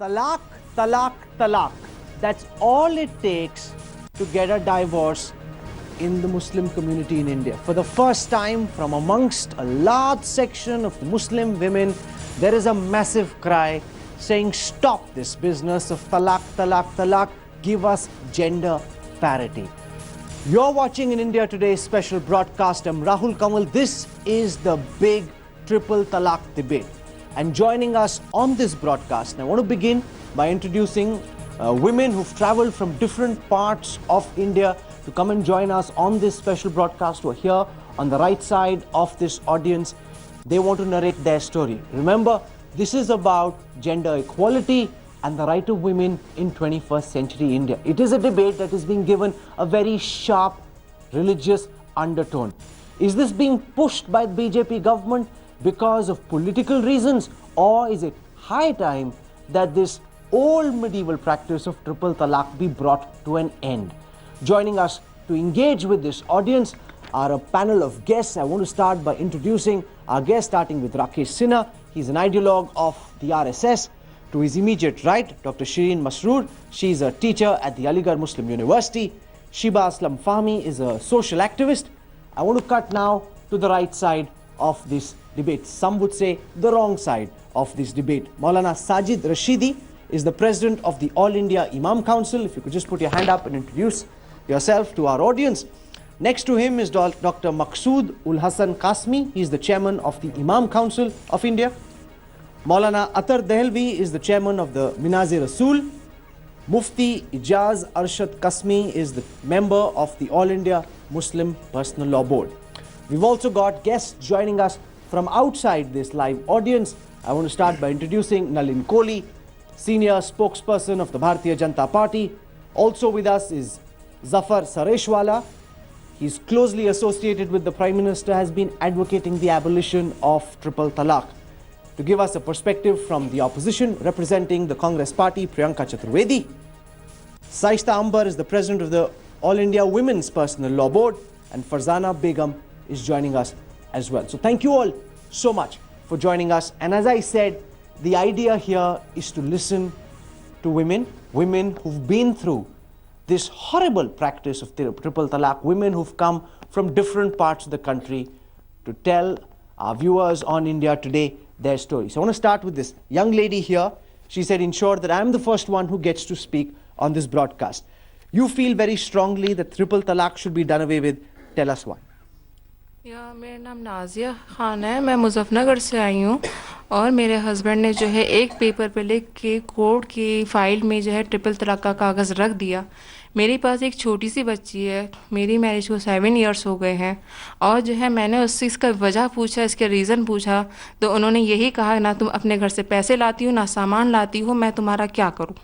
Talaq, talaq, talaq. That's all it takes to get a divorce in the Muslim community in India. For the first time, from amongst a large section of the Muslim women, there is a massive cry saying, stop this business of talaq, talaq, talaq. Give us gender parity. You're watching in India Today's special broadcast. I'm Rahul Kamal. This is the big triple talaq debate. And joining us on this broadcast, I want to begin by introducing women who've traveled from different parts of India to come and join us on this special broadcast, who are here on the right side of this audience. They want to narrate their story. Remember, this is about gender equality and the right of women in 21st century India. It is a debate that is being given a very sharp religious undertone. Is this being pushed by the BJP government because of political reasons, or is it high time that this old medieval practice of triple talaq be brought to an end? Joining us to engage with this audience are a panel of guests. I want to start by introducing our guest, starting with Rakesh Sinha. He's an ideologue of the RSS. To his immediate right, Dr. Shireen Masroor. She's a teacher at the Aligarh Muslim University. Shiba Aslam Fahmi is a social activist. I want to cut now to the right side of this debate. Some would say the wrong side of this debate. Maulana Sajid Rashidi is the president of the All India Imam Council. If you could just put your hand up and introduce yourself to our audience. Next to him is Dr. Maqsood Ul Hasan Qasmi. He is the chairman of the Imam Council of India. Maulana Atar Dehelvi is the chairman of the Minaz-e Rasool. Mufti Ijaz Arshad Qasmi is the member of the All India Muslim Personal Law Board. We've also got guests joining us from outside this live audience. I want to start by introducing Nalin Kohli, senior spokesperson of the Bharatiya Janata Party. Also with us is Zafar Sareshwala. He's closely associated with the Prime Minister, has been advocating the abolition of triple talaq. To give us a perspective from the opposition, representing the Congress Party, Priyanka Chaturvedi. Saishta Ambar is the president of the All India Women's Personal Law Board, and Farzana Begum is joining us as well. So thank you all so much for joining us. And as I said, the idea here is to listen to women who've been through this horrible practice of triple talaq, women who've come from different parts of the country to tell our viewers on India Today their story. So I want to start with this young lady here. She said, ensure that I'm the first one who gets to speak on this broadcast. You feel very strongly that triple talaq should be done away with. Tell us why. या मेरा नाम नाजिया खान है, मैं मुजफ्फरनगर से आई हूँ और मेरे husband ने जो है एक पेपर पे लिख के कोर्ट की फाइल में जो है ट्रिपल तलाक का कागज़ रख दिया। मेरे पास एक छोटी सी बच्ची है, मेरी मैरिज को 7 इयर्स हो गए हैं और जो है मैंने उससे इसका वजह पूछा, इसके रीज़न पूछा तो उन्होंने यही कहा, ना तुम अपने घर से पैसे लाती हो ना सामान लाती हो, मैं तुम्हारा क्या करूं,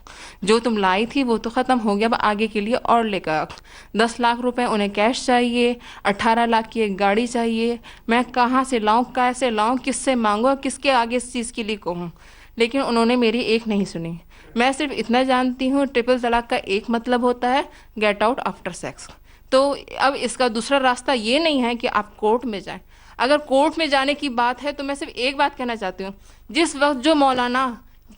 जो तुम लाई थी वो तो ख़त्म हो गया, अब आगे के लिए और लेकर 10 लाख रुपए उन्हें कैश चाहिए, 18 लाख की एक गाड़ी चाहिए, मैं कहाँ से लाऊं, कैसे लाऊं, किससे मांगूं, किसके आगे इस चीज़ के लिए कहूँ। लेकिन उन्होंने मेरी एक नहीं सुनी। मैं सिर्फ इतना जानती हूँ, ट्रिपल तलाक का एक मतलब होता है गेट आउट आफ्टर सेक्स। तो अब इसका दूसरा रास्ता ये नहीं है कि आप कोर्ट में जाएं। अगर कोर्ट में जाने की बात है तो मैं सिर्फ एक बात कहना चाहती हूँ, जिस वक्त जो मौलाना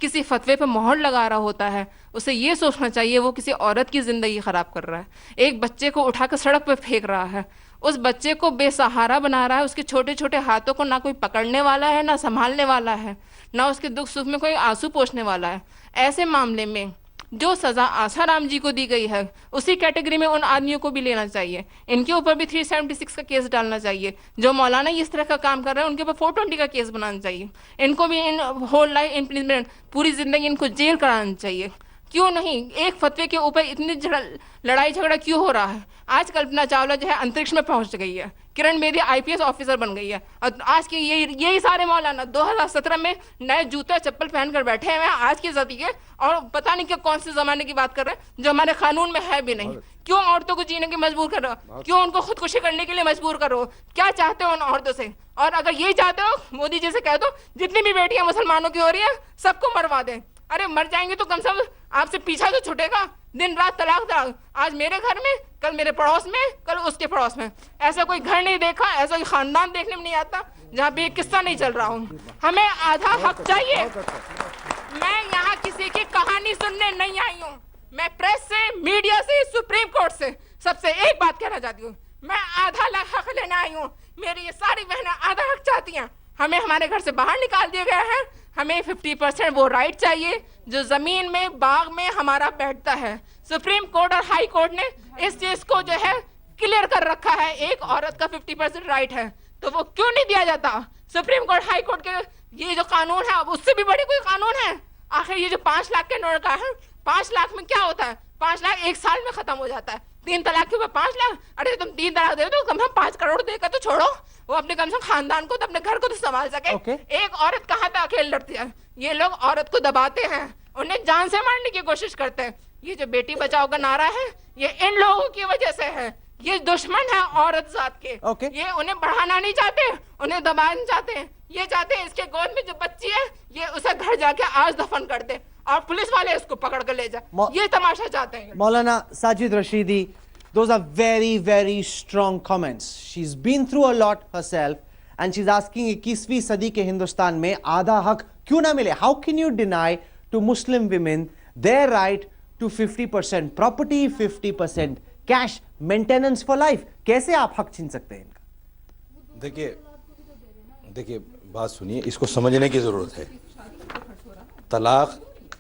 किसी फतवे पर मोहर लगा रहा होता है उसे ये सोचना चाहिए वो किसी औरत की ज़िंदगी ख़राब कर रहा है, एक बच्चे को उठाकर सड़क पर फेंक रहा है, उस बच्चे को बेसहारा बना रहा है, उसके छोटे छोटे हाथों को ना कोई पकड़ने वाला है, ना संभालने वाला है, ना उसके दुख सुख में कोई आंसू पोंछने वाला है। ऐसे मामले में जो सज़ा आसाराम जी को दी गई है उसी कैटेगरी में उन आदमियों को भी लेना चाहिए। इनके ऊपर भी 376 का केस डालना चाहिए। जो मौलाना इस तरह का काम कर रहे हैं उनके ऊपर 420 का केस बनाना चाहिए। इनको भी इन होल लाइफ इम्प्लीमेंट पूरी ज़िंदगी इनको जेल कराना चाहिए। क्यों नहीं, एक फतवे के ऊपर इतनी लड़ाई झगड़ा क्यों हो रहा है? आज कल्पना चावला जो है अंतरिक्ष में पहुंच गई है, किरण बेदी IPS ऑफिसर बन गई है और आज के यही सारे मौलाना 2017 में नए जूते चप्पल पहनकर बैठे हुए हैं आज की सदी के, और पता नहीं क्या कौन से ज़माने की बात कर रहे हैं जो हमारे कानून में है भी नहीं। क्यों औरतों को जीने के मजबूर कर रहे हो? क्यों उनको खुदकुशी करने के लिए मजबूर करो? क्या चाहते हो उन औरतों से? और अगर यही चाहते हो, मोदी जी से कह दो जितनी भी बेटियां मुसलमानों की हो रही है सबको मरवा दें। अरे मर जाएंगे तो कम से कम आपसे पीछा तो छूटेगा। दिन रात तलाक तलाक, आज मेरे घर में, कल मेरे पड़ोस में, कल उसके पड़ोस में। ऐसा कोई घर नहीं देखा, ऐसा कोई खानदान देखने में नहीं आता जहाँ पे किस्सा नहीं चल रहा हूँ। हमें आधा हक चाहिए। मैं यहाँ किसी की कहानी सुनने नहीं आई हूँ। मैं प्रेस से, मीडिया से, सुप्रीम कोर्ट से सबसे एक बात कहना चाहती हूँ, मैं आधा हक लेने आई हूँ। मेरी ये सारी बहनें आधा हक चाहती हैं। हमें हमारे घर से बाहर निकाल दिया गया है। हमें 50% वो राइट चाहिए जो जमीन में, बाग में हमारा बैठता है। सुप्रीम कोर्ट और हाई कोर्ट ने इस चीज को जो है क्लियर कर रखा है। एक औरत का 50% राइट है, तो वो क्यों नहीं दिया जाता? सुप्रीम कोर्ट, हाई कोर्ट के ये जो कानून है, अब उससे भी बड़ी कोई कानून है? आखिर ये जो 5 लाख के नोट का है, 5 लाख में क्या होता है? 5 लाख 1 साल में खत्म हो जाता है। 3 तलाक के ऊपर 5 लाख? अरे तुम 3 तलाक दे दो, कम से कम 5 करोड़ देकर तो छोड़ो। वो अपने कम से कम खानदान को, तो अपने घर को तो संभाल सके। एक औरत कहाँ तक अकेले लड़ती है? ये लोग औरत को दबाते हैं, उन्हें जान से मारने की कोशिश करते हैं। ये जो बेटी बचाओ का नारा है, ये इन लोगों की वजह से है। ये दुश्मन है औरत जात के। ये उन्हें बढ़ाना नहीं चाहते, उन्हें दबाना चाहते हैं। ये चाहते हैं इसके गोद में जो बच्ची है, ये उसे घर जाके आज दफन कर दे और पुलिस वाले इसको पकड़ कर ले जाए। ये तमाशा चाहते हैं। Maulana Sajid Rashidi, those are very, very strong comments. She's been through a lot herself and she's asking 21वीं सदी के हिंदुस्तान में आधा हक क्यों ना मिले? How can you deny to Muslim women their right to 50% property, 50% cash, maintenance for life? कैसे आप हक छीन सकते हैं इनका? देखिए बात सुनिए, इसको समझने की ज़रूरत है।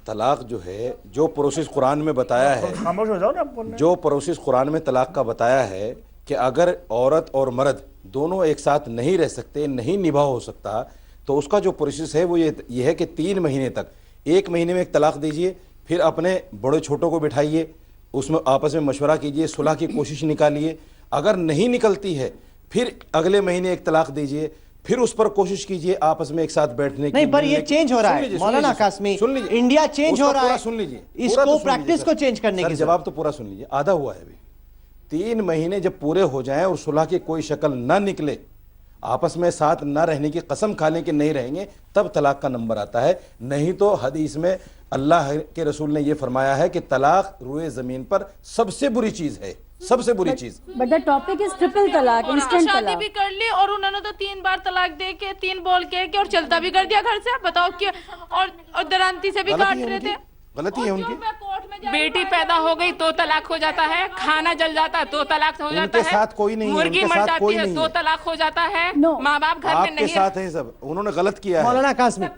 तलाक जो है, जो प्रोसेस कुरान में बताया है, खामोश हो जाओ ना। जो प्रोसेस कुरान में तलाक का बताया है कि अगर औरत और मर्द दोनों एक साथ नहीं रह सकते, नहीं निभा हो सकता, तो उसका जो प्रोसेस है वो ये है कि 3 महीने तक, 1 महीने में एक तलाक दीजिए, फिर अपने बड़े छोटों को बिठाइए, उसमें आपस में मशवरा कीजिए, सुलह की कोशिश निकालिए। अगर नहीं निकलती है, फिर अगले महीने एक तलाक दीजिए, फिर उस पर कोशिश कीजिए आपस में एक साथ बैठने की। नहीं, पर ये चेंज हो रहा है मौलाना कासमी, इंडिया चेंज हो रहा है। सुन लीजिए, इसको प्रैक्टिस को चेंज करने की जवाब तो पूरा सुन लीजिए। आधा हुआ है अभी। 3 महीने जब पूरे हो जाएं और सुलह की कोई शक्ल ना निकले, आपस में साथ ना रहने की कसम खा लें कि नहीं रहेंगे, तब तलाक का नंबर आता है। नहीं तो हदीस में अल्लाह के रसूल ने यह फरमाया है कि तलाक रुए जमीन पर सबसे बुरी चीज है, सबसे बुरी चीज। But the topic is triple तलाक, इंस्टेंट शादी तलाक। भी कर ली और उन्होंने तो 3 बार तलाक दे के, 3 बोल के और चलता भी कर दिया घर से। बताओ कि और दरांती से भी काट रहे थे। गलती है उनकी। बेटी पैदा हो गई तो तलाक हो जाता है, खाना जल जाता है तो तलाक हो जाता है, उनके साथ कोई नहीं है, मुर्गी उनके मर साथ जाती कोई है नहीं तो है। तलाक हो जाता है, No. माँ बाप घर में आपके नहीं है। साथ है सब, उन्होंने गलत किया है। Maulana Kasmi,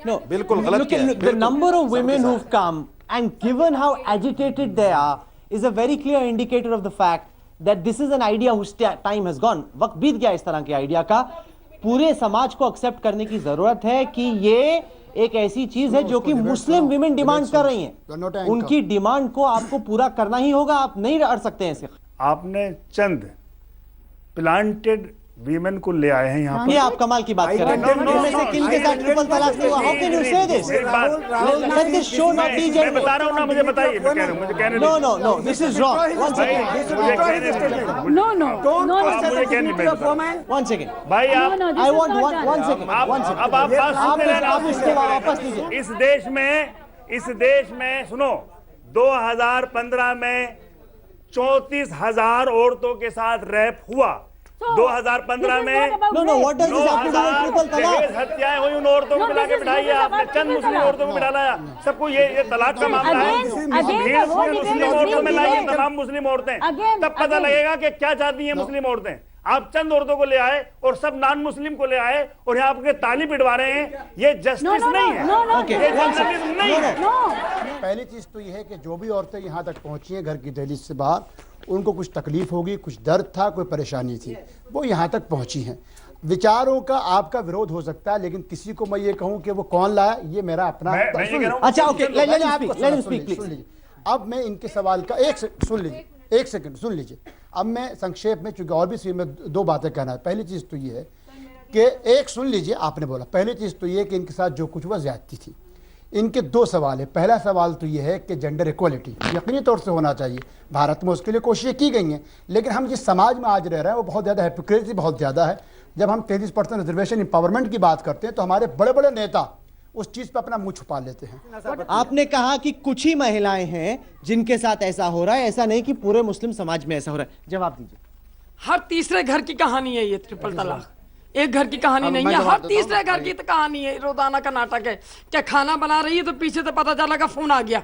no, बिल्कुल गलत किया है। the बिल्कुल। number of women who've come and given how agitated they are is a very clear indicator of the fact that this is an idea whose time has gone. वक्त बीत गया इस तरह के आइडिया का। पूरे समाज को एक्सेप्ट करने की जरूरत है कि ये एक ऐसी चीज है जो कि मुस्लिम विमेन डिमांड कर रही हैं। उनकी डिमांड को आपको पूरा करना ही होगा, आप नहीं अड़ सकते हैं इसके। आपने चंद प्लांटेड वीमेन को ले आए हैं यहाँ ये आप कमाल की बात कर रहे हैं। इनमें से किन के साथ ट्रिपल तलाक नहीं हुआ? How can you say this? Let this show not be मैं gender. बता रहा हूँ ना, मुझे बताइए, मैं कह रहा हूँ, मुझे कहने No, no, no. This is wrong. One भाई, second. मुझे कहने दीजिए। नो नो नो आप मुझे कहने दीजिए। One second. भाई आप no I want one second. आप One second. अब आप बात सुनते रहना। आप इसके वापस लीजिए। इस देश में सुनो, 2015 में 34,000 औरतों के साथ रैप हुआ। 2015 में No, no. What does this have to do with triple दहेज talaq? हत्याएं हुई उन औरतों को मिला के बिठाई है आपने, चंद मुस्लिम औरतों को बिठा लाया। सबको ये तलाक का मामला है। भीड़ पूरी मुस्लिम औरतों में लाई, तमाम मुस्लिम औरतें, तब पता लगेगा कि क्या चाहती हैं मुस्लिम औरतें। आप चंद औरतों को ले आए और सब नॉन मुस्लिम को ले आए और यहाँ आपके ताली पिटवा रहे हैं। ये जस्टिस नहीं है, ये जर्नलिज्म नहीं है। पहली चीज़ तो ये है कि जो भी औरतें यहाँ तक पहुँची हैं घर की दहलीज से बाहर, उनको कुछ तकलीफ होगी, कुछ दर्द था, कोई परेशानी थी, वो यहाँ तक पहुँची हैं। विचारों का आपका विरोध हो सकता है, लेकिन किसी को मैं ये कहूँ कि वो कौन लाया, ये मेरा अपना। अच्छा, okay, let him speak, please. अब मैं इनके सवाल का एक सेकंड सुन लीजिए। अब मैं संक्षेप में, चूंकि और भी में 2 बातें कहना है। पहली चीज़ तो ये है कि एक सुन लीजिए, आपने बोला पहली चीज़ तो ये कि इनके साथ जो कुछ हुआ ज्यादती थी। इनके 2 सवाल है। पहला सवाल तो ये है कि जेंडर इक्वलिटी यकीनी तौर से होना चाहिए। भारत में उसके लिए कोशिशें की गई हैं, लेकिन हम जिस समाज में आज रह रहे हैं वो बहुत ज़्यादा हिपोक्रेसी बहुत ज़्यादा है। जब हम 33% रिजर्वेशन एम्पावरमेंट की बात करते हैं तो हमारे बड़े बड़े नेता उस चीज़ पर अपना मुंह छुपा लेते हैं। आपने कहा कि कुछ ही महिलाएं हैं जिनके साथ ऐसा हो रहा है, ऐसा नहीं कि पूरे मुस्लिम समाज में ऐसा हो रहा है। जवाब दीजिए। हर तीसरे घर की कहानी है ये ट्रिपल तलाक। एक घर की कहानी अब नहीं मैं है, जवाब हर देता तीसरे हूं। घर की तो कहानी है, रोजाना का नाटक है। क्या खाना बना रही है तो पीछे से पता चला फोन आ गया,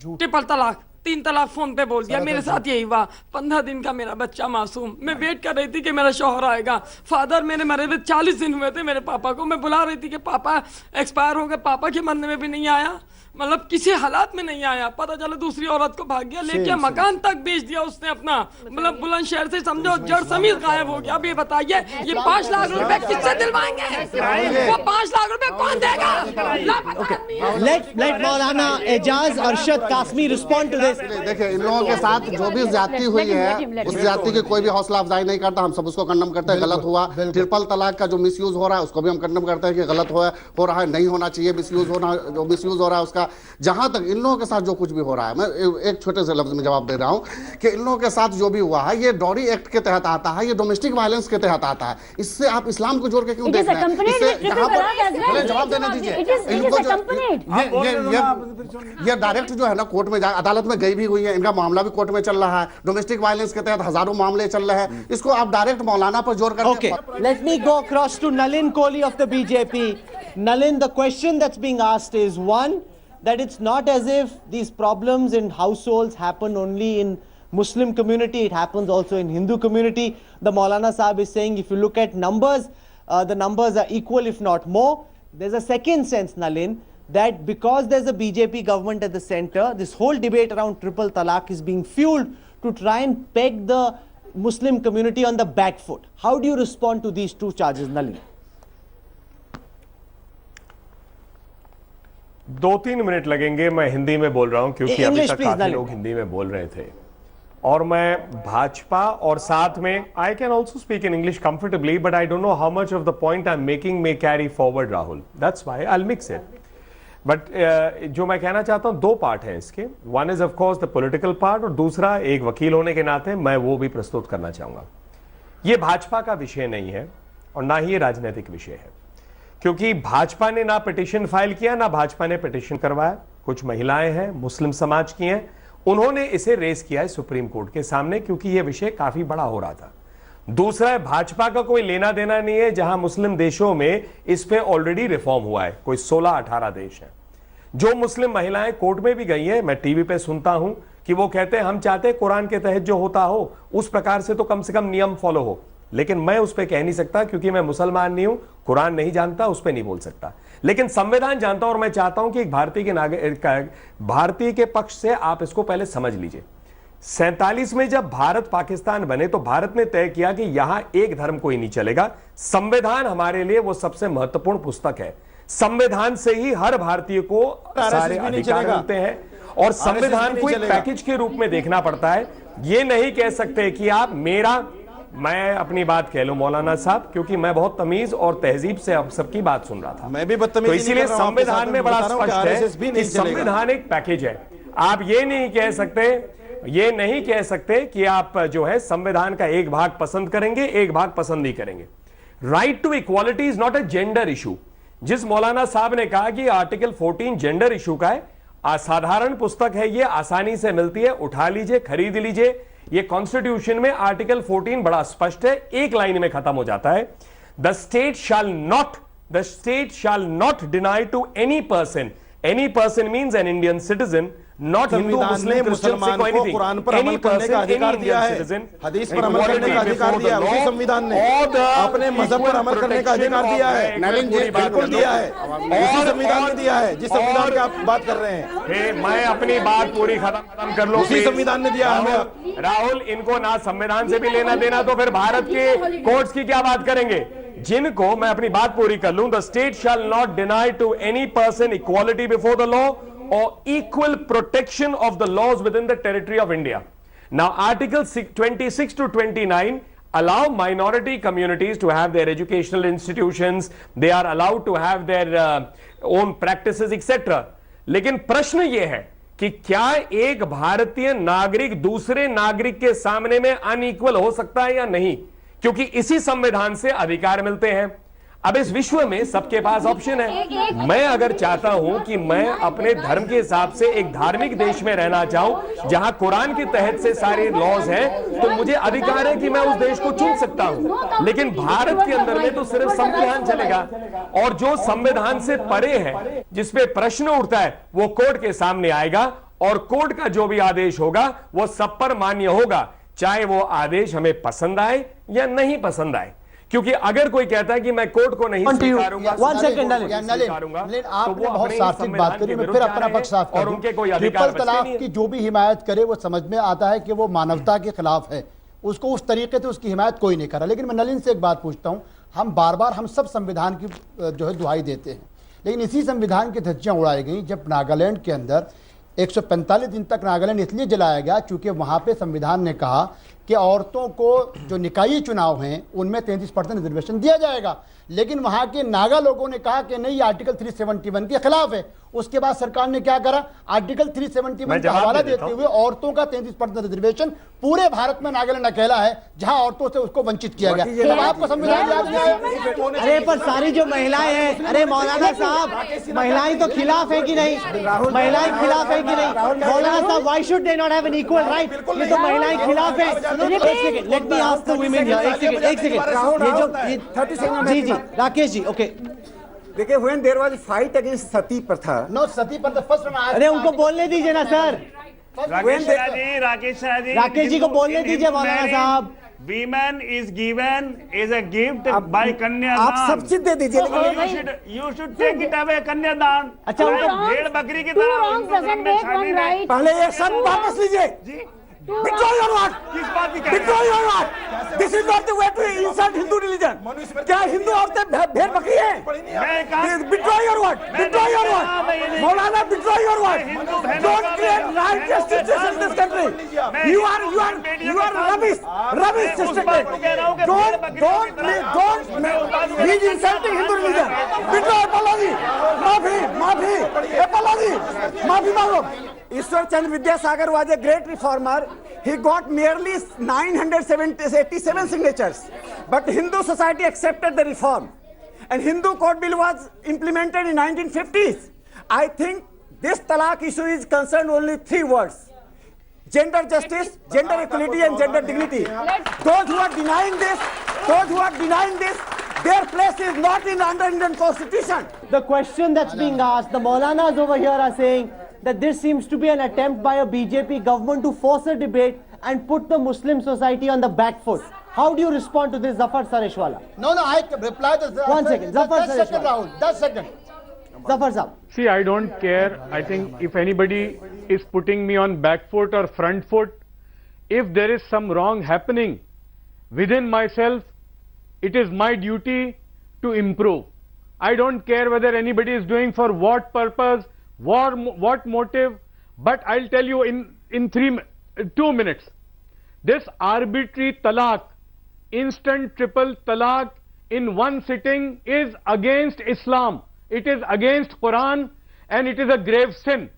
ट्रिपल तलाक, 3 तलाक फोन पे बोल दिया। मेरे साथ यही हुआ, 15 दिन का मेरा बच्चा मासूम, मैं वेट कर रही थी कि मेरा शौहर आएगा। फादर मेरे मरे हुए 40 दिन हुए थे, मेरे पापा को मैं बुला रही थी कि पापा एक्सपायर हो गए, पापा के मरने में भी नहीं आया, मतलब किसी हालात में नहीं आया। पता चला दूसरी औरत को भाग गया, लेके मकान तक बेच दिया उसने अपना, मतलब बुलंदशहर से समझो जड़ समीत गायब हो गया। अब ये बताइए ये 5 लाख रुपए किससे दिलवाएंगे? वो 5 लाख रुपए कौन देगा? Let Maulana Ejaz Arshad Kasmi respond to this. देखिए, इन लोगों के साथ जो भी ज्यादती हुई है, उस ज्यादती की कोई भी हौसला अफजाई नहीं करता, हम सब उसको कंडम करते हैं, गलत हुआ। ट्रिपल तलाक का जो मिसयूज हो रहा है उसको भी हम कंडम करते हैं कि गलत हो रहा है, नहीं होना चाहिए, मिसयूज हो रहा है उसका। जहां तक इन लोगों के साथ जो कुछ भी हो रहा है, मैं एक छोटे से लफ्ज में जवाब दे रहा हूं कि इन लोगों के साथ जो भी हुआ है ये डॉरी एक्ट के तहत आता है, ये डोमेस्टिक वायलेंस के तहत आता है। इससे आप इस्लाम को जोड़ के क्यों देख रहे हैं? इससे यहाँ पर जवाब देना दीजिए। ये डायरेक्ट जो है ना कोर्ट में अदालत में गई भी हुई है, इनका मामला भी कोर्ट में चल रहा है, डोमेस्टिक वायलेंस के तहत हजारों मामले चल रहे हैं। इसको आप डायरेक्ट मौलाना पर जोड़ कर Okay, let me go across to Nalin Kohli of the BJP. Nalin, the question that's being asked is one, that it's not as if these problems in households happen only in Muslim community, it happens also in Hindu community. The Maulana Sahib is saying if you look at numbers, the numbers are equal if not more. There's a second sense, Nalin, that because there's a BJP government at the center, this whole debate around triple talaq is being fueled to try and peg the Muslim community on the back foot. How do you respond to these two charges, Nalin? 2-3 minute लगेंगे, मैं हिंदी में बोल रहा हूं क्योंकि अभी English, तक please, काफी Nalin. लोग हिंदी में बोल रहे थे और मैं भाजपा और साथ में I can also speak in English comfortably but I don't know how much of the point I am making may carry forward Rahul, that's why I will mix it. But जो मैं कहना चाहता हूं, 2 पार्ट हैं इसके, one is of course the political part और दूसरा एक वकील होने के नाते मैं वो भी प्रस्तुत करना चाहूंगा। ये भाजपा का विषय नहीं है और ना ही ये राजनीतिक विषय है, क्योंकि भाजपा ने ना पिटीशन फाइल किया ना भाजपा ने पिटीशन करवाया। कुछ महिलाएं हैं, मुस्लिम समाज की हैं, उन्होंने इसे रेस किया है सुप्रीम कोर्ट के सामने क्योंकि यह विषय काफी बड़ा हो रहा था। दूसरा है भाजपा का कोई लेना देना नहीं है, जहां मुस्लिम देशों में इस पे ऑलरेडी रिफॉर्म हुआ है, कोई 16-18 देश हैं। जो मुस्लिम महिलाएं कोर्ट में भी गई हैं, मैं टीवी पे सुनता हूं कि वो कहते हैं हम चाहते हैं कुरान के तहत जो होता हो उस प्रकार से तो कम से कम नियम फॉलो हो, लेकिन मैं उस पर कह नहीं सकता क्योंकि मैं मुसलमान नहीं हूं, कुरान नहीं जानता, उस पर नहीं बोल सकता, लेकिन संविधान जानता हूं। और मैं चाहता हूं कि एक भारतीय के पक्ष से आप इसको पहले समझ लीजिए। 47 में जब भारत पाकिस्तान बने तो भारत ने तय किया कि यहां एक धर्म कोई नहीं चलेगा। संविधान हमारे लिए वो सबसे महत्वपूर्ण पुस्तक है, संविधान से ही हर भारतीय को सारे अधिकार मिलते हैं और संविधान को एक पैकेज के रूप में देखना पड़ता है। ये नहीं कह सकते कि आप मैं अपनी बात कह लूं मौलाना साहब, क्योंकि मैं बहुत तमीज और तहजीब से आप सबकी बात सुन रहा था, मैं भी बदतमीजी तो इसीलिए संविधान में बड़ा स्पष्ट है कि संविधान संविधान एक पैकेज है। आप ये नहीं कह सकते कि आप जो है संविधान का एक भाग पसंद करेंगे एक भाग पसंद नहीं करेंगे। Right to equality is not a gender issue. जिस मौलाना साहब ने कहा कि आर्टिकल 14 जेंडर इशू का है, असाधारण पुस्तक है, ये आसानी से मिलती है, उठा लीजिए, खरीद लीजिए। ये कॉन्स्टिट्यूशन में आर्टिकल 14 बड़ा स्पष्ट है, एक लाइन में खत्म हो जाता है, the state shall not deny to any person means an Indian citizen, not Hindu Muslim मुसलमान को कुरान पर अमल करने का अधिकार दिया है, हदीस पर अमल करने का अधिकार दिया है, उसी संविधान ने अपने मजहब पर अमल करने का अधिकार दिया है, बिल्कुल दिया है, उसी संविधान ने दिया है जिस संविधान की आप बात कर रहे हैं। मैं अपनी बात पूरी खत्म कर लूं, उसी संविधान ने दिया हमें। राहुल, इनको ना संविधान से भी लेना देना तो फिर भारत के कोर्ट्स की क्या बात करेंगे? जिनको, मैं अपनी बात पूरी कर लूं, the state shall not deny to any person equality before the law or equal protection of the laws within the territory of India. Now, Articles 26 to 29 allow minority communities to have their educational institutions, they are allowed to have their own practices, etc. लेकिन प्रश्न यह है कि क्या एक भारतीय नागरिक दूसरे नागरिक के सामने में अनइक्वल हो सकता है या नहीं? क्योंकि इसी संविधान से अधिकार मिलते हैं। अब इस विश्व में सबके पास ऑप्शन है। मैं अगर चाहता हूं कि मैं अपने धर्म के हिसाब से एक धार्मिक देश में रहना चाहूं जहां कुरान के तहत से सारे लॉज हैं, तो मुझे अधिकार है कि मैं उस देश को चुन सकता हूं। लेकिन भारत के अंदर में तो सिर्फ संविधान चलेगा, और जो संविधान से परे है, जिसपे प्रश्न उठता है, वो कोर्ट के सामने आएगा, और कोर्ट का जो भी आदेश होगा वो सब पर मान्य होगा, चाहे वो आदेश हमें पसंद आए या नहीं पसंद आए। क्योंकि अगर कोई कहता है कि मैं कोर्ट को नहीं स्वीकारूंगा, आपने बहुत सार्थक बात करी, मैं फिर अपना पक्ष साफ कर दूं। उनके कोई ट्रिपल तलाक की जो भी हिमायत करे वो समझ में आता है कि वो मानवता के खिलाफ है, उसको उस तरीके से उसकी हिमायत कोई नहीं करा। लेकिन मैं नलिन से एक बात पूछता हूं, हम बार बार हम सब संविधान की जो है दुहाई देते हैं, लेकिन इसी संविधान की धज्जियां उड़ाई गई जब नागालैंड के अंदर 145 दिन तक नागालैंड इसलिए जलाया गया क्योंकि वहां पे संविधान ने कहा कि औरतों को जो निकायी चुनाव हैं उनमें 33% रिजर्वेशन दिया जाएगा। लेकिन वहां के नागा लोगों ने कहा कि नहीं, आर्टिकल 371 के खिलाफ है। उसके बाद सरकार ने क्या करा, आर्टिकल 371 का हवाला देते हुए औरतों का 33% रिजर्वेशन पूरे भारत में नागालैंड अकेला है जहां औरतों से उसको वंचित किया गया। तो आपको संविधान याद नहीं है? अरे पर सारी जो महिलाएं हैं, अरे मौलाना साहब, महिलाएं तो खिलाफ है कि नहीं? महिलाएं खिलाफ है कि नहीं? मौलाना साहब, why should they not have an equal right? ये तो महिलाएं खिलाफ है। एक second, let me ask the women here. एक सेकंड, ये जो 30 सेकंड, जी राकेश जी, ओके। देखिए, when there was fight against सती प्रथा, नो सती प्रथा फर्स्ट, अरे उनको बोलने दीजिए ना सर। राकेश जी को बोलने दीजिए मौलाना साहब। Women is given is a gift by कन्यादान। आप सब चीज दे दीजिए, you should take it away, कन्यादान। अच्छा, भेड़ बकरी की तरह पहले ये सब वापस लीजिए। Withdraw your word. किस बात की? Withdraw your word. This is not the way to insult Hindu religion. क्या हिंदू औरतें भेड़ बकरी है? Withdraw your word. Withdraw your word. Maulana, withdraw your word. Don't create riotous situation in this country. You are rubbish system. Don't please insulting Hindu religion. Withdraw apology. माफी मांगो। Ishwar Chandra Vidyasagar was a great reformer. He got merely 987 signatures. But Hindu society accepted the reform. And Hindu Code Bill was implemented in 1950s. I think this talaq issue is concerned only 3 words: gender justice, gender equality, and gender dignity. Those who are denying this, their place is not under Indian Constitution. The question that's being asked, the Maulanas over here are saying that this seems to be an attempt by a BJP government to force a debate and put the Muslim society on the back foot. How do you respond to this, Zafar Sareshwala? No, I reply to this. 1 second, Zafar 10 seconds, Rahul. 10 seconds. Zafar Saab. See, I don't care. I think if anybody is putting me on back foot or front foot, if there is some wrong happening within myself, it is my duty to improve. I don't care whether anybody is doing for what purpose, what motive, but I'll tell you in 2 minutes. This arbitrary talaq, instant triple talaq in one sitting is against Islam. It is against Quran, and it is a grave sin.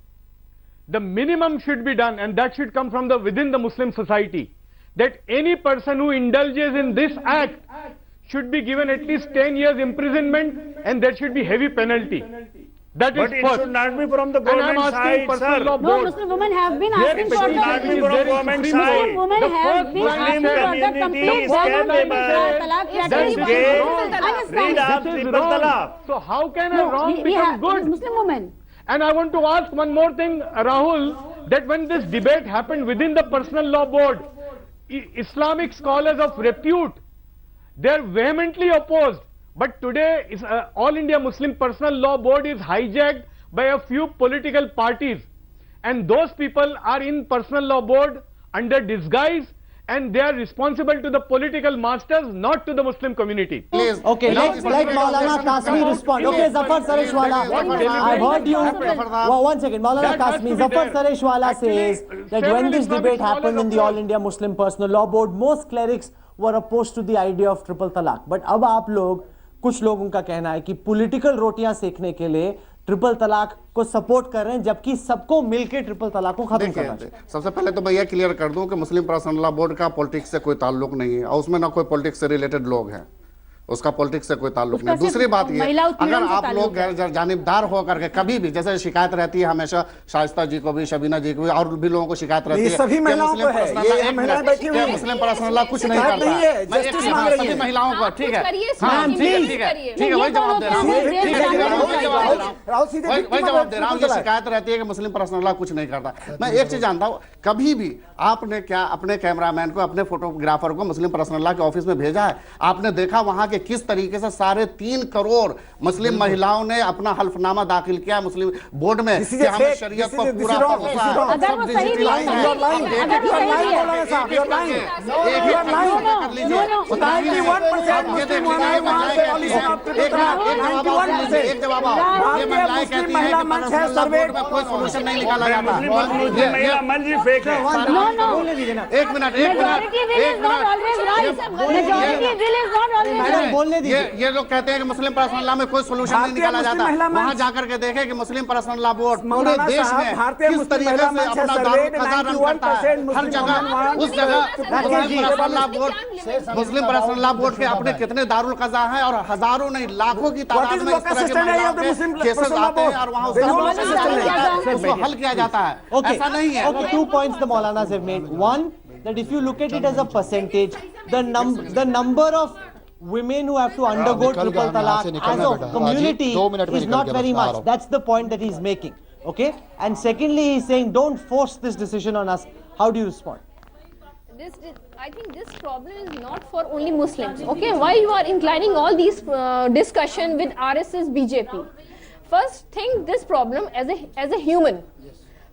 The minimum should be done, and that should come from within the Muslim society, that any person who indulges in this act should be given at least 10 years imprisonment, and there should be heavy penalty. That is But it first. should not be from the government side, sir. No, Muslim women have been asking for should not be from government side. Muslim women have been asking for the complete ban on talaq. Read up triple talaq. So how can a wrong become good? Muslim women. And I want to ask one more thing, Rahul, that when this debate happened within the Personal Law Board, Islamic scholars of repute, they are vehemently opposed. But today, All India Muslim Personal Law Board is hijacked by a few political parties. And those people are in Personal Law Board under disguise, and they are responsible to the political masters, not to the Muslim community. Please. Okay, let Maulana Qasmi respond. Okay, Zafar Sareshwala, I've heard you. Well, 1 second, Maulana Qasmi. Zafar Sareshwala says that when this debate happened in the All India Muslim Personal Law Board, most clerics were opposed to the idea of triple talaq. But अब आप लोग, कुछ लोगों का कहना है कि political रोटियां सेकने के लिए ट्रिपल तलाक को सपोर्ट कर रहे हैं, जबकि सबको मिलकर ट्रिपल तलाक को खत्म करना चाहिए। सबसे पहले तो मैं ये क्लियर कर दूं कि मुस्लिम पर्सनल लॉ बोर्ड का पॉलिटिक्स से कोई ताल्लुक नहीं है, और उसमें ना कोई पॉलिटिक्स से रिलेटेड लोग हैं। उसका पॉलिटिक्स से कोई ताल्लुक नहीं। दूसरी बात ये, अगर आप लोग गैर जानिबदार होकर के कभी भी, जैसे शिकायत रहती है हमेशा शाइस्ता जी को भी, शबीना जी को भी, और भी लोगों को शिकायत रहती है सभी महिलाओं को है, ये महिलाएं बैठी हुई हैं, मुस्लिम पर्सनल लॉ कुछ नहीं करता है, सभी महिलाओं को, ठीक है, हाँ ठीक है, वही जवाब दे रहा हूँ, वही जवाब दे रहा हूँ। ये शिकायत रहती है कि मुस्लिम पर्सनल लॉ कुछ नहीं करता। मैं एक चीज जानता हूँ, कभी भी आपने क्या अपने कैमरामैन को, अपने फोटोग्राफर को मुस्लिम पर्सनल लॉ के ऑफिस में भेजा है? आपने देखा वहां के किस तरीके से 3.5 करोड़ मुस्लिम महिलाओं ने अपना हल्फनामा दाखिल किया मुस्लिम बोर्ड में कि हमें शरीयत पर पूरा भरोसा है। एक जवाब ये महिलाएं कहती हैं कि पर्सनल लॉ बोर्ड में कोई सॉल्यूशन नहीं निकाला जाता। एक मिनट ये लोग कहते हैं कि मुस्लिम पर्सनल लॉ में कोई सोल्यूशन नहीं निकाला जाता। वहां जाकर के देखें कि मुस्लिम पर्सनल लॉ बोर्ड पूरे देश में किस तरीके से अपना दारुल खजाना रन करता है। हर जगह उस जगह मुस्लिम पर्सनल लॉ बोर्ड के अपने कितने दारुल कज़ा हैं, और हजारों नहीं लाखों की तादाद में इस तरह के महिलाओं के केसेस आते हैं और वहां उसको हल किया जाता है। ऐसा नहीं है। Okay, 2 points the Maulanas have made. One, that if you look at it as a percentage, the number of women who have to undergo triple talaq as a community is not very much. That's the point that he's making. Okay? And secondly, he's saying don't force this decision on us. How do you respond? I think this problem is not for only Muslims. Okay, why you are inclining all these discussion with RSS, BJP? First, think this problem as a human.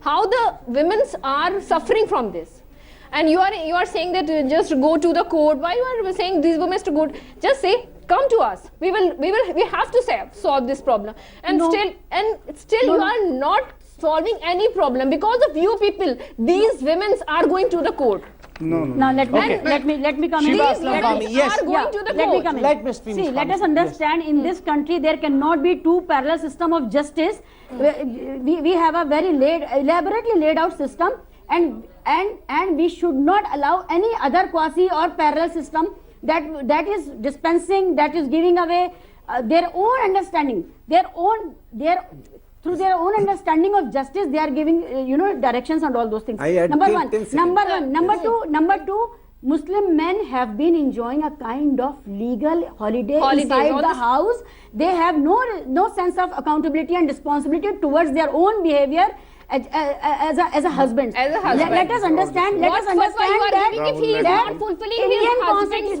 How the women are suffering from this, and you are saying that just go to the court. Why you are saying these women to go? Just say, come to us. We have to solve this problem. And still you are not solving any problem because of you people. These women are going to the court. No. Now let me come in. These women are going to the court. Let me come in. See, let us understand, in this country there cannot be two parallel system of justice. We have a very elaborately laid out system, and we should not allow any other quasi or parallel system that is dispensing, that is giving away their own understanding, through their own understanding of justice, they are giving directions and all those things. Number one. Number two, Muslim men have been enjoying a kind of legal holiday inside the house. They have no sense of accountability and responsibility towards their own behavior as a husband. Let us understand. Let us understand that if he is not fulfilling his husband's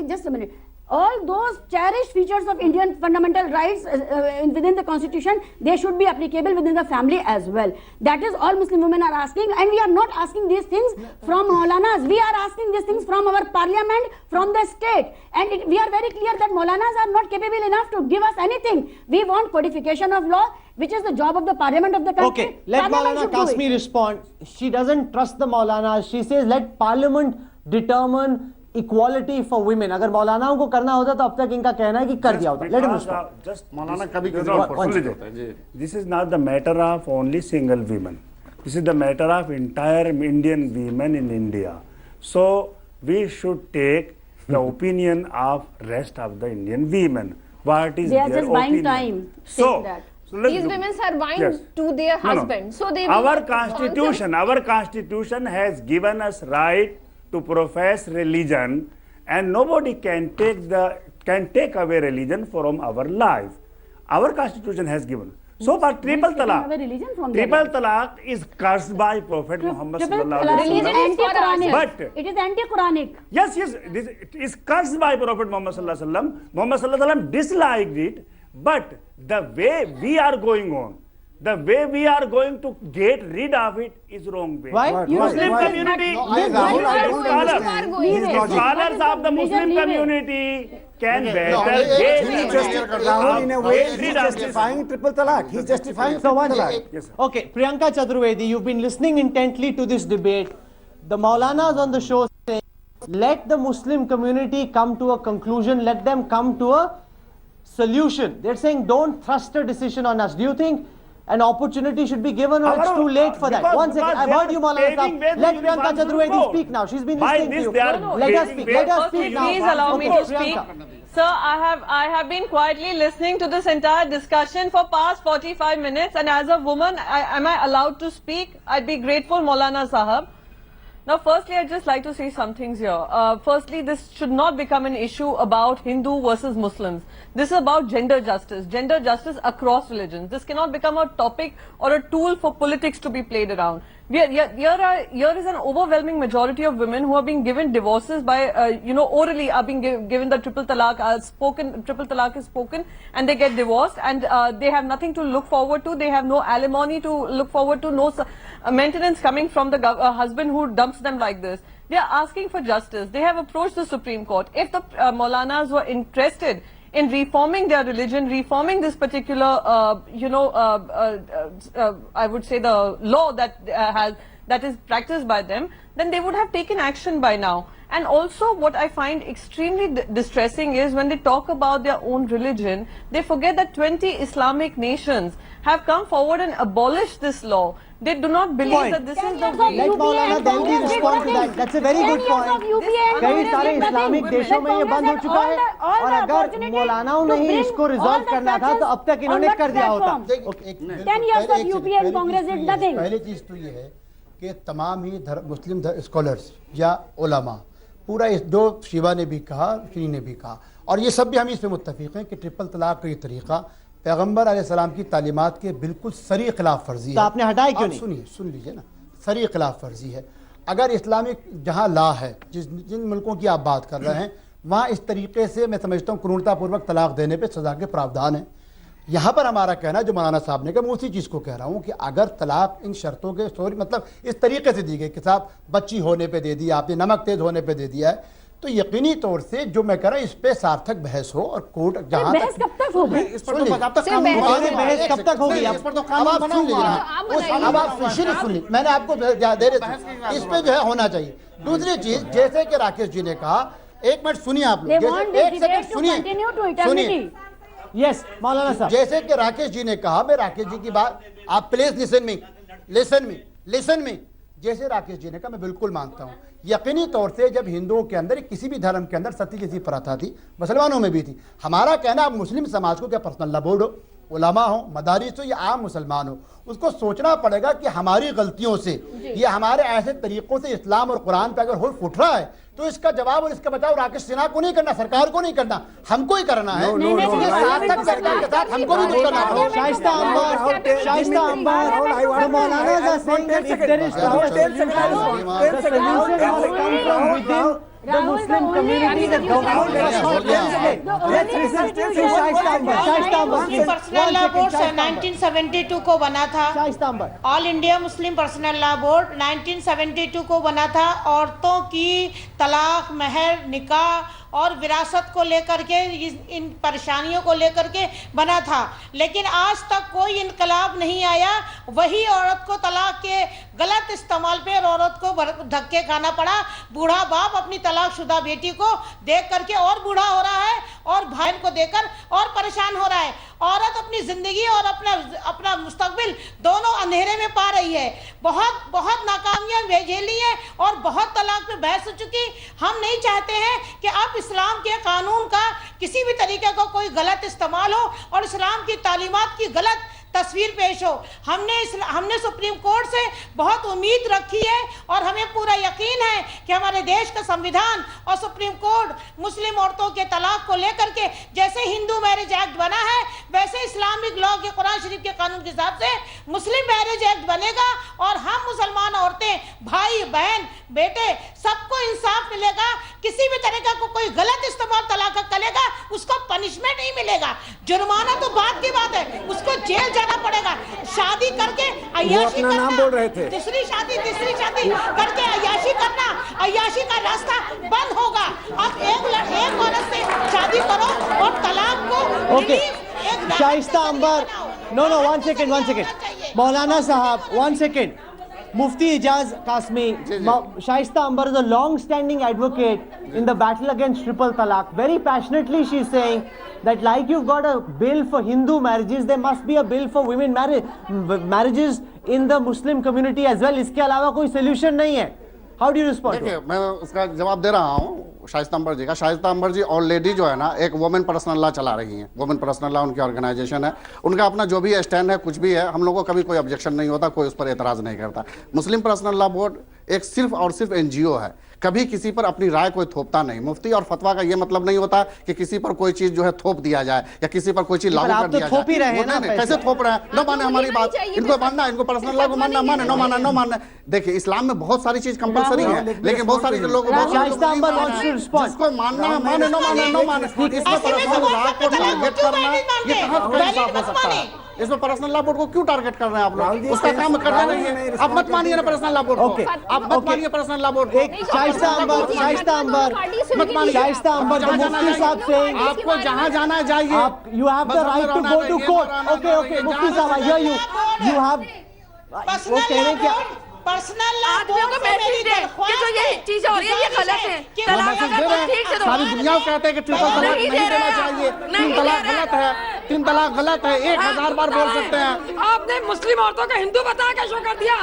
just a minute. All those cherished features of Indian fundamental rights within the constitution, they should be applicable within the family as well. That is all Muslim women are asking, and we are not asking these things from Maulanas. We are asking these things from our parliament, from the state, and we are very clear that Maulanas are not capable enough to give us anything. We want codification of law, which is the job of the parliament of the country. Okay, let Maulana Kasmi respond. She doesn't trust the Maulanas. She says let parliament determine equality for women. अगर मौलानाओं को करना होता तो अब तक इनका कहना है कि कर दिया होता. Let him respond. Just मौलाना कभी This is not the matter of only single women. This is the matter of entire Indian women in India. So we should take the opinion of rest of the Indian women. What is their opinion? They are just buying time. So these women are buying to their husband. So they our constitution has given us right to profess religion, and nobody can take away religion from our life. Our constitution has given. So for triple talaq is cursed by Prophet Muhammad sallallahu alaihi wasallam. But it is anti-Quranic. Yes, it is cursed by Prophet Muhammad sallallahu alaihi wasallam. Muhammad sallallahu alaihi wasallam disliked it, but the way we are going on, the way we are going to get rid of it is wrong way. Why? Muslim community, scholars of the Muslim community can better Rahul, in a way, he's justifying triple talaq. He's justifying triple talaq. Yes, Okay, Priyanka Chaturvedi, you've been listening intently to this debate. The Maulanas on the show say, let the Muslim community come to a conclusion, let them come to a solution. They're saying don't thrust a decision on us. Do you think An opportunity should be given her. It's too late for that. One second. I've heard you, Maulana Sahab. Let Priyanka Chaturvedi speak now. She's been listening to you. Let her speak. Let her speak now. Please allow me to speak. Sir, I have been quietly listening to this entire discussion for past 45 minutes, and as a woman, am I allowed to speak? I'd be grateful, Maulana Sahab. Now, firstly, I'd just like to say some things here. Firstly, this should not become an issue about Hindu versus Muslims. This is about gender justice across religions. This cannot become a topic or a tool for politics to be played around. Here is an overwhelming majority of women who are being given divorces by, orally are being given the triple talaq, triple talaq is spoken, and they get divorced, and they have nothing to look forward to. They have no alimony to look forward to, no maintenance coming from the husband who dumps them like this. They are asking for justice. They have approached the Supreme Court. If the Maulanas were interested in reforming their religion, reforming this particular, I would say the law that is practiced by them, then they would have taken action by now. And also what I find extremely distressing is when they talk about their own religion, they forget that 20 Islamic nations have come forward and abolished this law. They do not believe that this is the way. Let Maulana Delhi respond to that. That's a very good point. कई सारे Islamic देशों में ये बंद हो चुका है और अगर मौलानाओं ने ही इसको रिजॉल्व करना था तो अब तक इन्होंने कर दिया होता. 10 years of UPA and Congress did nothing. पहली चीज तो ये है कि तमाम ही मुस्लिम स्कॉलर्स या उलमा पूरा इस जो शिवा ने भी कहा, श्री ने भी कहा, और ये सब भी हम इस पे मुत्तफिक हैं कि ट्रिपल तलाक का ये तरीका पैगंबर अलैहिस्सलाम की तालीमात के बिल्कुल सरी खिलाफ वर्जी है. तो आपने हटाया क्यों नहीं? सुन लीजिए ना, सरी खिलाफ वर्जी है. अगर इस्लामिक जहाँ ला है, जिन मुल्कों की आप बात कर रहे हैं, वहाँ इस तरीके से मैं समझता हूँ क्रूरतापूर्वक तलाक देने पे सजा के प्रावधान है. यहाँ पर हमारा कहना जो मौलाना साहब ने कहा, मैं उसी चीज़ को कह रहा हूँ कि अगर तलाक इन शर्तों के मतलब इस तरीके से दी गई कि साहब बच्ची होने पे दे दिया आपने, नमक तेज होने पे दे दिया है, तो यकीनी तौर से जो मैं कह रहा हूँ इस पे सार्थक बहस हो और कोर्ट जहाँ बहस कब तक होगी? इस पर तो बहस कब तक होगी? इस पर तो कानून बना हुआ। अब आप सुन लीजिए, मैंने आपको दे रहे इस पे जो है होना चाहिए. दूसरी चीज, जैसे कि राकेश जी ने कहा, एक मिनट सुनिए आप लोग, एक सेकंड सुनिए. यस मौलाना साहब, जैसे कि राकेश जी ने कहा, मैं राकेश जी की बात, आप प्लीज लिसन मी, जैसे राकेश जी ने कहा मैं बिल्कुल मानता हूँ. यकीनी तौर से जब हिंदुओं के अंदर किसी भी धर्म के अंदर सती जैसी प्रथा थी, मुसलमानों में भी थी. हमारा कहना अब मुस्लिम समाज को, क्या पर्सनल लॉ बोर्ड हो, उलमा हो, मदारिस हो या आम मुसलमान हो, उसको सोचना पड़ेगा कि हमारी गलतियों से या हमारे ऐसे तरीकों से इस्लाम और कुरान पे अगर फुट रहा है तो इसका जवाब और इसका बचाव राकेश सिन्हा को नहीं करना, सरकार को नहीं करना, हमको ही करना है. सार्थक सरकार के साथ हमको भी करना है. शाइस्ता अंबर, the Maulanas are saying that if there is trouble, the solution must come from within the Muslim community. The government must not legislate. Let's listen to Shaista Anbar. Personal law board 1972 को बना था. Shaista Anbar, all India Muslim personal law board 1972 को बना था. औरतों की तलाक, महर, निकाह और विरासत को लेकर के, इन परेशानियों को लेकर के बना था. लेकिन आज तक कोई इनकलाब नहीं आया. वही औरत को तलाक के गलत इस्तेमाल पे औरत को धक्के खाना पड़ा. बूढ़ा बाप अपनी तलाकशुदा बेटी को देख करके और बूढ़ा हो रहा है और भाई को देखकर और परेशान हो रहा है. औरत अपनी जिंदगी और अपना मुस्तकबिल दोनों अंधेरे में पा रही है. बहुत नाकामियां झेली है और बहुत तलाक पे बहस हो चुकी. हम नहीं चाहते हैं कि आप इस्लाम के कानून का किसी भी तरीके का कोई गलत इस्तेमाल हो और इस्लाम की तालीमात की गलत तस्वीर पेश हो. हमने सुप्रीम कोर्ट से बहुत उम्मीद रखी है और हमें पूरा यकीन है कि हमारे देश का संविधान और सुप्रीम कोर्ट मुस्लिम औरतों के तलाक को लेकर के, जैसे हिंदू मैरिज एक्ट बना है वैसे इस्लामिक लॉ के कुरान शरीफ के कानून के हिसाब से मुस्लिम मैरिज एक्ट बनेगा और हम मुसलमान औरतें, भाई बहन, बेटे, सबको इंसाफ मिलेगा. किसी भी तरीके को कोई गलत इस्तेमाल तलाक का करेगा उसको पनिशमेंट नहीं मिलेगा. जुर्माना तो बात की बात है, उसको जेल जाना पड़ेगा. शादी करके अय्याशी करना, तीसरी शादी करके अय्याशी करना, अय्याशी का रास्ता बंद होगा. आप एक औरत से शादी करो और तलाक को शाइस्ता अंबर, नो वन सेकेंड, मौलाना साहब, 1 second. Mufti Ijaz Kasmi, Shaista Anbar is a long-standing advocate in the battle against triple talaq. Very passionately she is saying that like you've got a bill for Hindu marriages, there must be a bill for women marriages in the Muslim community as well. इसके अलावा कोई solution नहीं है. How do you respond? देखिए, मैं उसका जवाब दे रहा हूँ शाइस्ता अंबर जी का। शाइस्ता अंबर जी ऑलरेडी जो है ना एक वुमेन पर्सनल लॉ चला रही हैं। वुमेन पर्सनल लॉ उनकी ऑर्गेनाइजेशन है, उनका अपना जो भी स्टैंड है, कुछ भी है, हम लोगों को कभी कोई ऑब्जेक्शन नहीं होता, कोई उस पर एतराज़ नहीं करता। मुस्लिम पर्सनल लॉ बोर्ड एक सिर्फ और सिर्फ NGO है, कभी किसी पर अपनी राय कोई थोपता नहीं। मुफ्ती और फतवा का ये मतलब नहीं होता कि किसी पर कोई चीज जो है थोप दिया जाए या किसी पर कोई चीज लागू कर दिया जाए। कैसे थोप रहे हैं? न माने हमारी बात, इनको मानना, इनको पर्सनल लॉ को मानना, माने न मानना, न मानना। देखिए, इस्लाम में बहुत सारी चीज कंपलसरी है, लेकिन बहुत सारे लोग जिसको मानना है माने, न माने न माने। इसमें पर्सनल लॉ को टारगेट करना ये कहाँ इंसाफ हो सकता है? इसमें पर्सनल लॉ बोर्ड को क्यों टारगेट कर रहे हैं आप लोग? उसका काम करना नहीं है। आप मत मानिए ना पर्सनल लॉ बोर्ड को, आप मत मानिए पर्सनल लॉ बोर्ड को। शाइस्ता अंबर मत मानिए। शाइस्ता अंबर मुफ्ती साहब से आपको जहां जाना है जाइए। You have the right to go to court. Okay, मुफ्ती साहब, I hear you. You have वो कह रहे क्या? पर्सनल आदमियों को मैसेज दे कि जो ये चीज हो रही है ये गलत है। तलाक अगर तुम ठीक से दो। सारी दुनिया को कहते हैं कि ट्रिपल तलाक नहीं देना चाहिए, 3 तलाक गलत है, 3 तलाक गलत है, 1000 बार बोल सकते हैं। आपने मुस्लिम औरतों को हिंदू बता के शो कर दिया,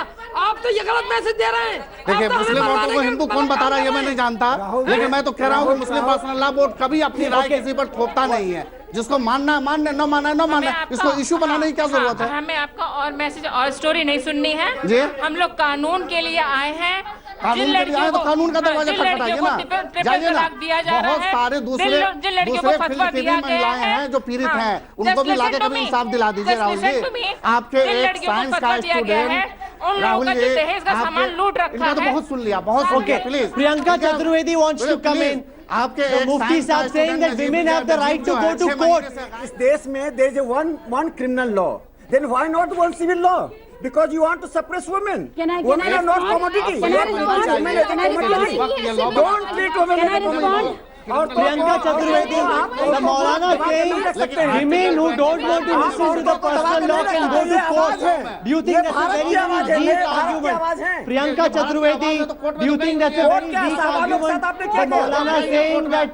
आप तो ये गलत मैसेज दे रहे हैं। देखिए, मुस्लिम औरतों को हिंदू कौन बता रहा है ये मैं नहीं जानता, लेकिन मैं तो कह रहा हूँ कि मुस्लिम पर्सनल लॉ बोर्ड कभी अपनी राय किसी पर थोपता नहीं है। जिसको मानना मानने, न मानना न मानना, इसको इशू बनाने की क्या जरूरत है? हमें आपका और मैसेज और स्टोरी नहीं सुननी है जी। हम लोग कानून के लिए आए हैं। कानून के लिए आए तो कानून का दरवाजा खटखटाइए ना, जाइए ना। बहुत सारे दूसरे फिलिस्तीनी महिलाएं हैं जो पीड़ित हैं, उनको भी लाके कभी इंसाफ दिला दीजिए। राहुल जी, आपके एक साइंस का स्टूडेंट राहुल जी, इनका तो बहुत सुन लिया, बहुत सुन लिया। Please, Priyanka Chaturvedi wants to come in. आपके मुफ्ती साहब saying that women have the right to go to court. इस देश में there is a one criminal law. Then why not one civil law? Because you want to suppress women. Women are not commodity. Don't treat women as a commodity. Priyanka Chaturvedi, the Maulana saying women who don't want to listen to the personal law can go to court. Do you think that's a very weak argument? Priyanka Chaturvedi, do you think that's a very weak argument? The Maulana saying that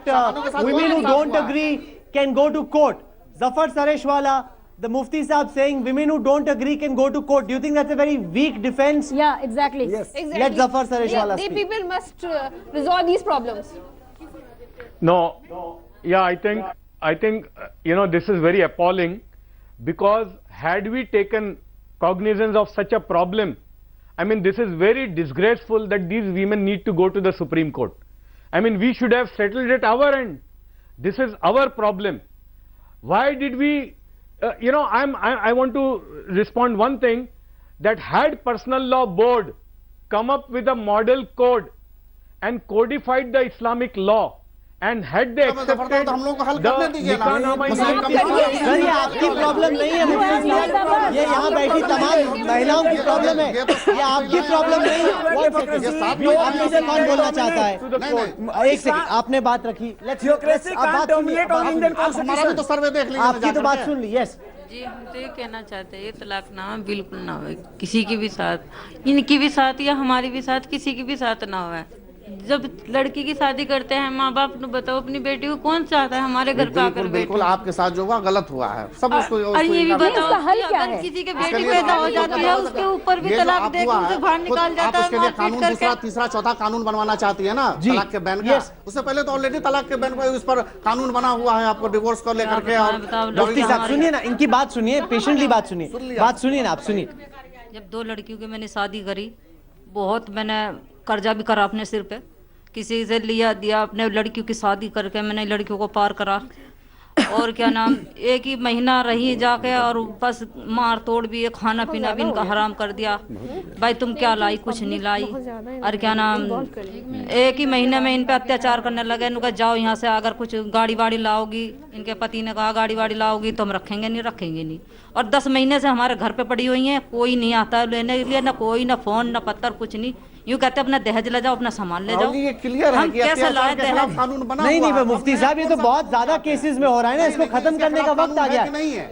women who don't agree can go to court. Zafar Sareshwala, the Mufti Sahib saying women who don't agree can go to court. Do you think that's a very weak defense? Yeah, exactly. Yes. Exactly. Let Zafar Sareshwala speak. People must resolve these problems. No, yeah, I think this is very appalling, because had we taken cognizance of such a problem, I mean, this is very disgraceful that these women need to go to the Supreme Court. I mean, we should have settled it our end. This is our problem. Why did we, I want to respond one thing, that had Personal Law Board come up with a model code and codified the Islamic law, and had they accepted हम लोग को हल करने दीजिए ना। Sir, ये आपकी problem नहीं है मुफ्ती साहब, ये यहाँ बैठी तमाम महिलाओं की प्रॉब्लम है, ये आपकी प्रॉब्लम नहीं है। आप में से कौन बोलना चाहता है? एक सेकंड, आपने बात रखी, हमारा भी तो सर्वे देख लीजिए। आपकी तो बात सुन ली। यस जी, हम तो ये कहना चाहते हैं, ये तलाकनामा बिल्कुल ना हो, किसी की भी साथ, इनकी भी साथ या हमारी भी साथ, किसी की भी साथ ना हो। जब लड़की की शादी करते हैं, माँ बाप ने बताओ अपनी बेटी को कौन चाहता है हमारे घर पे आकर? बिल्कुल, आपके साथ जो हुआ गलत हुआ है, सब उसको। और ये भी बताओ, अगर किसी के बेटी पैदा हो जाती है, उसके ऊपर भी तलाक देकर उसे बाहर निकाल जाता है। उसके लिए कानून दूसरा, तीसरा, चौथा कानून बनवाना चाहती है ना, तलाक के बैन का। उससे पहले तो ऑलरेडी तलाक के बैन का उस पर कानून बना हुआ है, आपको डिवोर्स को लेकर के। और मुफ्ती साहब सुनिए ना, इनकी बात सुनिए, पेशेंटली बात सुनिए ना, आप सुनिए। जब 2 लड़कियों की मैंने शादी करी, बहुत मैंने कर्जा भी करा अपने सिर पे, किसी से लिया दिया, अपने लड़कियों की शादी करके मैंने लड़कियों को पार करा, और क्या नाम, एक ही महीना रही जाके, और बस मार तोड़ भी, खाना पीना भी इनका हराम कर दिया। भाई तुम क्या लाई? कुछ नहीं लाई। और क्या नाम, एक ही महीने में इन पे अत्याचार करने लगे। इनका जाओ यहाँ से, अगर कुछ गाड़ी वाड़ी लाओगी, इनके पति ने कहा गाड़ी वाड़ी लाओगी तो हम रखेंगे नहीं। और 10 महीने से हमारे घर पे पड़ी हुई हैं, कोई नहीं आता लेने के लिए, ना कोई, ना फोन, ना पत्थर, कुछ नहीं। यूँ कहते अपना दहेज ले जाओ, अपना सामान ले जाओ। ये क्लियर है हम कि कैसे लाए अत्याचार के खिलाफ दहेज? कानून बना नहीं हुआ नहीं है। मुफ्ती साहब, ये तो बहुत ज्यादा केसेस में हो रहा है ना, इसको खत्म करने का वक्त आ गया।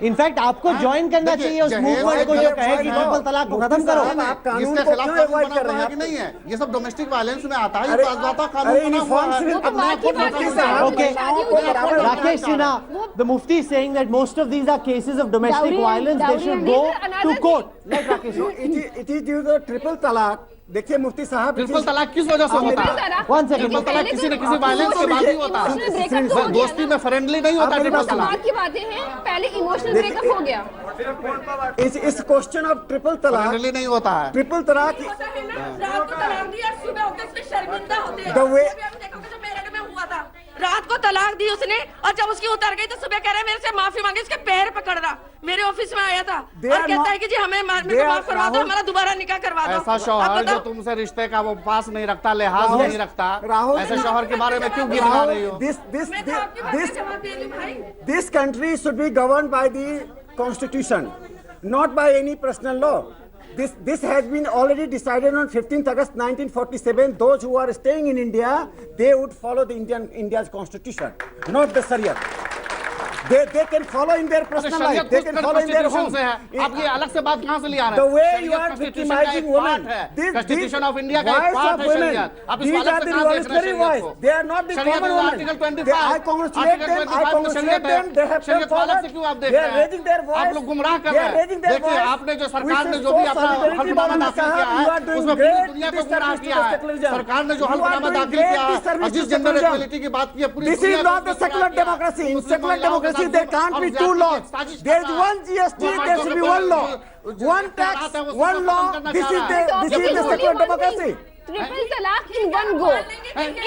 इनफैक्ट आपको ज्वाइन करना चाहिए उस मूवमेंट को जो कहे कि ट्रिपल तलाक को खत्म करो। इसके खिलाफ कानून बना हुआ है कि नहीं है? ये सब डोमेस्टिक वायलेंस में आता है, ये बाज़ाब्ता कानून बना हुआ है। Okay, Rakesh Sinha, the Mufti is saying that most of these are cases of domestic violence. They should go to court. Like Rakesh Sinha. It is due to triple talaq. देखिए मुफ्ती साहब, ट्रिपल तलाक किस वजह से होता है? One second. Triple तलाक किसी न किसी वायलेंस के बाद ही होता है। दोस्ती में फ्रेंडली नहीं होता ट्रिपल तलाक। की बातें हैं, पहले इमोशनल ब्रेकअप हो गया। इस क्वेश्चन ऑफ ट्रिपल तलाक फ्रेंडली नहीं होता है। ट्रिपल तलाक रात को तलाक दी उसने और जब उसकी उतर गई तो सुबह कह रहे मेरे से माफी मांगी, उसके पैर पकड़ रहा। मेरे ऑफिस में आया था और कहता है कि जी हमें मेरे को माफ करवा दो, हमारा दोबारा निकाह करवा दो। ऐसा शौहर जो तुमसे रिश्ते का वो पास नहीं रखता, लिहाज नहीं रखता, ऐसे शौहर के बारे में क्यों गिरा रही हो? This country should be governed by the constitution, not by any personal law. This has been already decided on 15th August 1947. Those who are staying in India, they would follow the India's constitution, not the Sharia. They can follow in their personal life. They can follow in their home. आप ये अलग से बात कहाँ से ले आ रहे हैं? The way you are victimizing women. Constitution of India का एक पार्ट है शरीयत। आप इसको अलग से कहाँ देख रहे हैं? They are not the common women. Article 25. I congratulate them. I congratulate them. They have come forward. They are raising their voice. आप लोग गुमराह कर रहे हैं। देखिए आपने जो सरकार ने जो भी अपना हल्फनामा दाखिल किया है, उसमें पूरी दुनिया को गुमराह किया है। सरकार ने जो हल्फनामा दाखिल किया है और जिस जेंडर इक्वलिटी की बात की है, पूरी This is not the secular democracy. In secular democracy, there can't be two laws. There is one GST. There should be one law, one tax, one law. This is the secular democracy. Triple talaq in one go.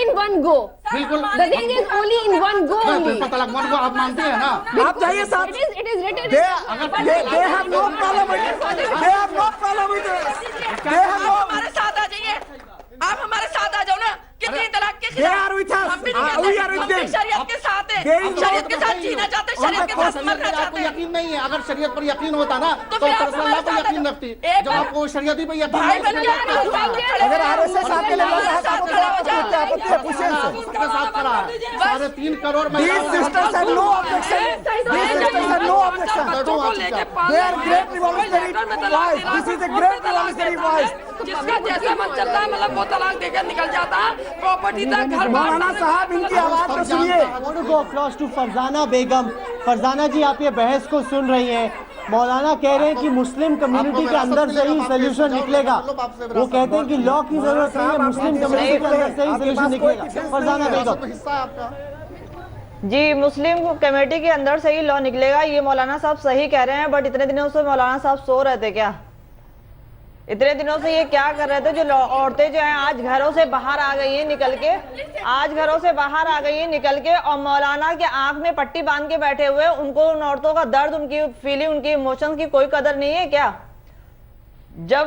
In one go. The thing is only in one go only. Triple तलाक one को आप मानते हैं ना? आप जाइए साथ। It is written. They have no problem with it. They have no problem with it. They have no. हमारे साथ आ जाइए, आप हमारे साथ आ जाओ ना। कितनी तलाक के They are with us. हम भी नहीं कहते, We are with हम भी them. शरीयत के साथ हैं, They हम शरीयत के साथ जीना चाहते हैं, शरीयत के साथ मरना आपको चाहते हैं। यकीन नहीं है? अगर शरीयत पर यकीन होता ना तो फिर आप रसूलुल्लाह पर हमारे यकीन साथ रखती। एक जब आपको शरीयत ही पर यकीन भाई नहीं बन है, गया, अगर RSS आपके लिए लड़ रहा है तो आपको आपत्ति है, पूछिए इनसे। उसके साथ खड़ा है। 3.5 crore These sisters have no objection. These sisters have no objection. They are great revolutionary voice. This is a great revolutionary voice. जिसका जैसा मन चलता है मतलब वो तलाक देकर निकल जाता है, प्रॉपर्टी तक घर मौलाना साहब इनकी आवाज को सुनिए। I want to go across to Farzana बेगम। फरजाना जी, आप ये बहस को सुन रही हैं। मौलाना कह रहे हैं कि मुस्लिम कम्युनिटी के अंदर से ही सोल्यूशन निकलेगा। वो कहते हैं कि लॉ की जरूरत नहीं है, मुस्लिम कम्युनिटी के अंदर से ही सोल्यूशन निकलेगा। फरजाना बेगम जी, मुस्लिम कमेटी के अंदर से ही लॉ निकलेगा, ये मौलाना साहब सही कह रहे हैं। बट इतने दिनों से मौलाना साहब सो रहे थे क्या? इतने दिनों से ये क्या कर रहे थे? जो औरतें जो हैं आज घरों से बाहर आ गई हैं निकल के, आज घरों से बाहर आ गई हैं निकल के, और मौलाना के आंख में पट्टी बांध के बैठे हुए, उनको उन औरतों का दर्द, उनकी फीलिंग, उनकी इमोशंस की कोई कदर नहीं है क्या? जब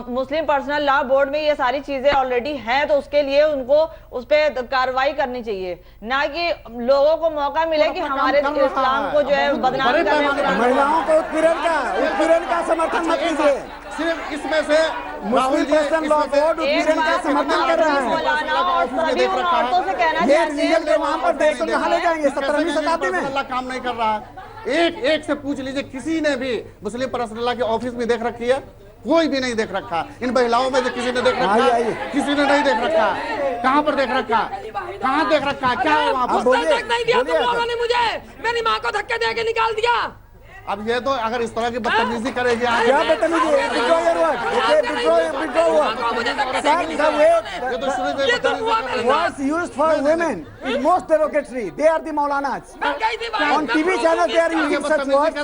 मुस्लिम पर्सनल लॉ बोर्ड में ये सारी चीजें ऑलरेडी हैं तो उसके लिए उनको उस पर कार्रवाई करनी चाहिए, ना कि लोगों को मौका मिले कि हमारे इस्लाम को जो है बदनाम करें। महिलाओं को उत्पीड़न का समर्थन मत कीजिए। सिर्फ इसमें से मुस्लिम पर्सनल लॉ बोर्ड उत्पीड़न का समर्थन कर रहे हैं। ये रिलीजन के नाम पर देश को कहाँ ले जाएंगे? 17वीं शताब्दी में काम नहीं कर रहा है। एक से पूछ लीजिए, किसी ने भी मुस्लिम पर्सनल लॉ के ऑफिस में देख रखी है? कोई भी नहीं देख रखा। इन महिलाओं में से किसी ने देख रखा? किसी ने नहीं देख रखा। कहाँ पर देख रखा? कहाँ देख रखा? क्या है वहाँ पर? नहीं दिया तुम लोगों ने मुझे, मेरी माँ को धक्के दे के निकाल दिया। अब ये तो अगर इस तरह की बदतमीजी करेगी, क्या बदतमीजी? Words used for women is most derogatory. They are the Maulanas. On TV channel they are using such words.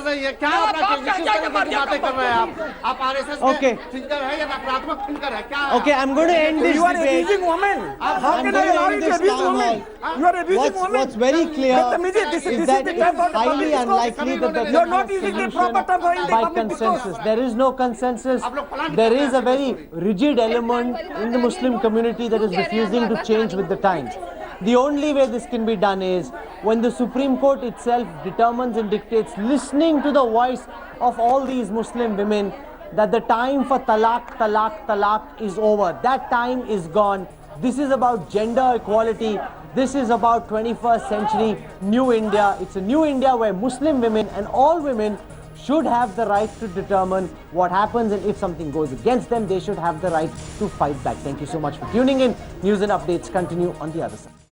क्या बातें कर रहे हैं आप? RSS के फिंगर है या नकारात्मक फिंगर है क्या? Okay, I'm going to end this You are debate. abusing women. How can I allow you to abuse women? You are abusing women. What's very clear This is is that the it's term for highly public unlikely that discourse. the You are not using the proper term for by consensus. There is no consensus. There is a very rigid element in the Muslim community that is refusing to change with the times. The only way this can be done is when the Supreme Court itself determines and dictates, listening to the voice of all these Muslim women, that the time for talaq, talaq, talaq is over. That time is gone. This is about gender equality. This is about 21st century new India. It's a new India where Muslim women and all women should have the right to determine what happens, and if something goes against them, they should have the right to fight back. Thank you so much for tuning in. News and updates continue on the other side.